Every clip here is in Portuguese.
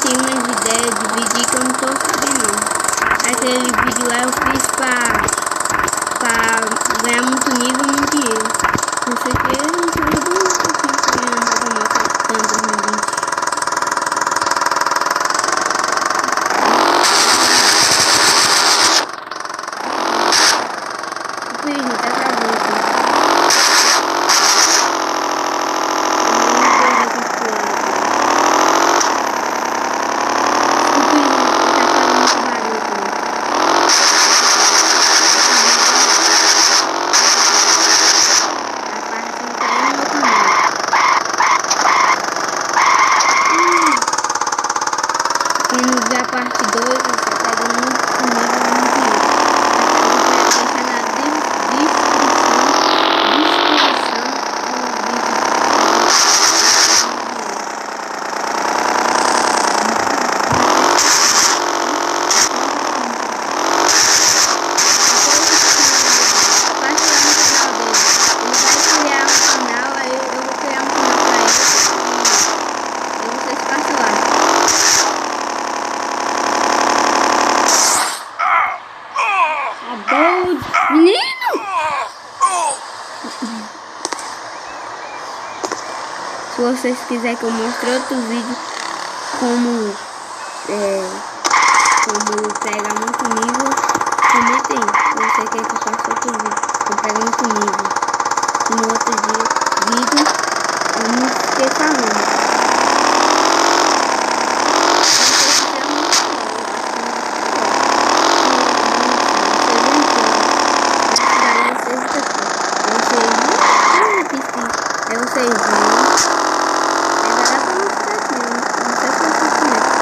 tem umas ideias de vídeo que eu não tô sabendo não. Aquele vídeo lá eu fiz pra ganhar muito nível, muito dinheiro. Isso aqui eu não sei do que ganhar nova moto tanto 2020. Quem não vê a parte 2, você pega muito nível, muito dinheiro. Eu vou deixar na descrição do menino! Se vocês quiserem que eu mostre outro vídeo como pegar muito nível, comentem aí. Se você quer que eu faça outro vídeo como pegar muito nível. E no outro vídeo eu não fiquei falando. Aí vocês vão. Agora pra não ficar aqui, não sei se vocês conhecem.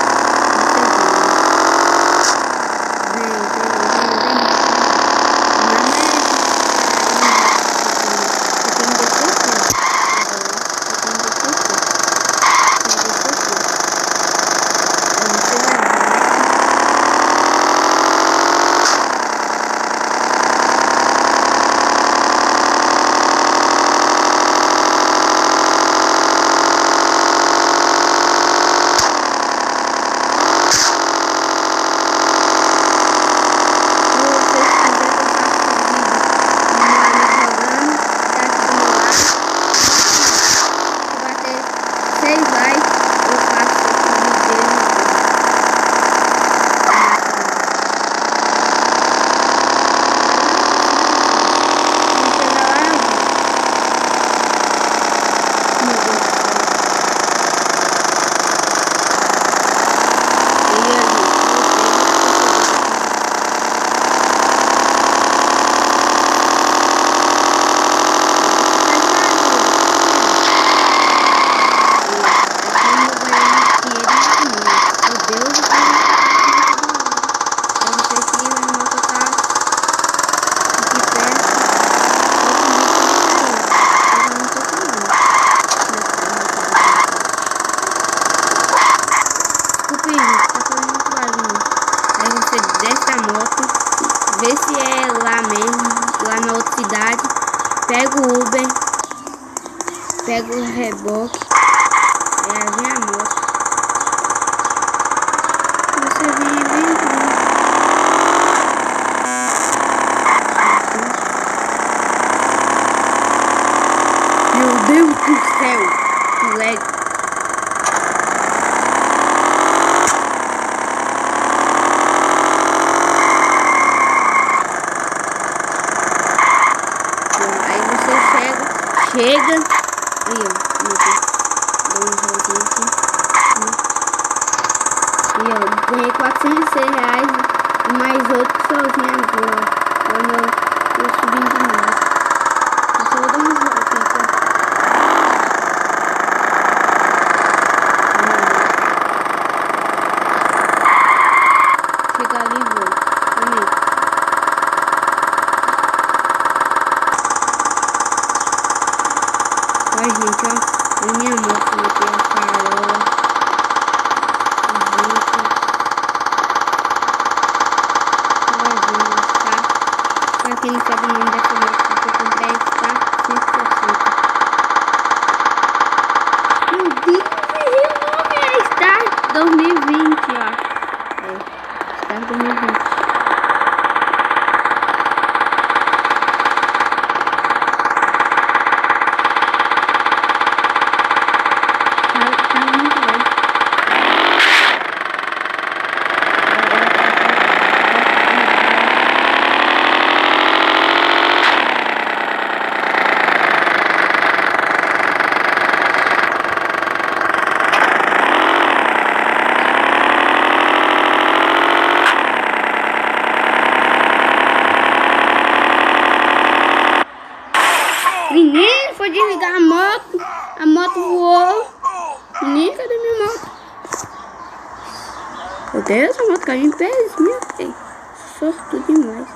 Vê se é lá mesmo, lá na outra cidade. Pega o Uber, pega o reboque, vem a moto. Você vem. Meu Deus do céu, que lag. Chega. Aí, ó. Meu Deus. Dá um joguinho aqui. E, ó. Ganhei R$406 e mais outro sozinho agora. Olha, eu tô subindo de novo. Eu só vou dar um jogo aqui, tá? Chega ali e volta. Também. Ó, gente, ó, a minha moto meteu a farola, tá? Pra quem não sabe o nome dessa moto que eu comprei, tá? 160. Meu Deus, o nome é Star 2020. a moto. A moto voou. Nem cadê minha moto? Meu Deus, a moto caiu em pés, meu Deus. Sorto demais.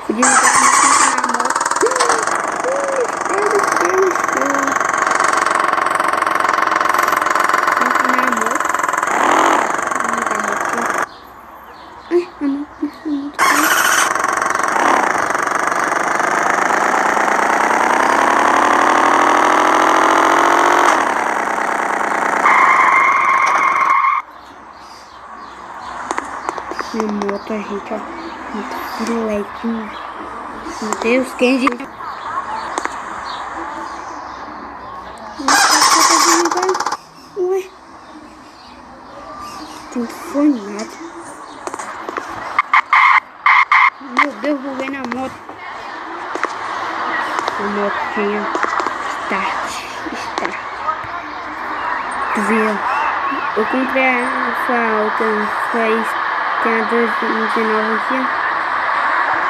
Podia me dar na moto. Minha moto, gente, ó. Muito filetinho. Meu Deus, quem gente. Ué. Não foi nada. Meu Deus, vou ver na moto. A motinha. Start. Tu viu? Eu comprei essa outra. Tem a 2019 aqui,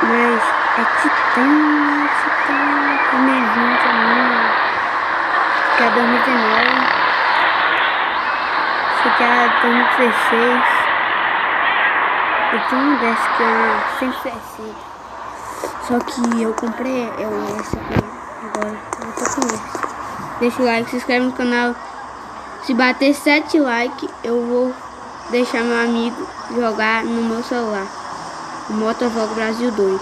mas é Titã, 2020, que é 2019, esse aqui é 2016, eu tinha um desse que é 160, só que eu comprei esse aqui, agora eu tô com esse. Deixa o like, se inscreve no canal, se bater 7 likes eu vou deixar meu amigo jogar no meu celular. O Motovlog Brasil 2.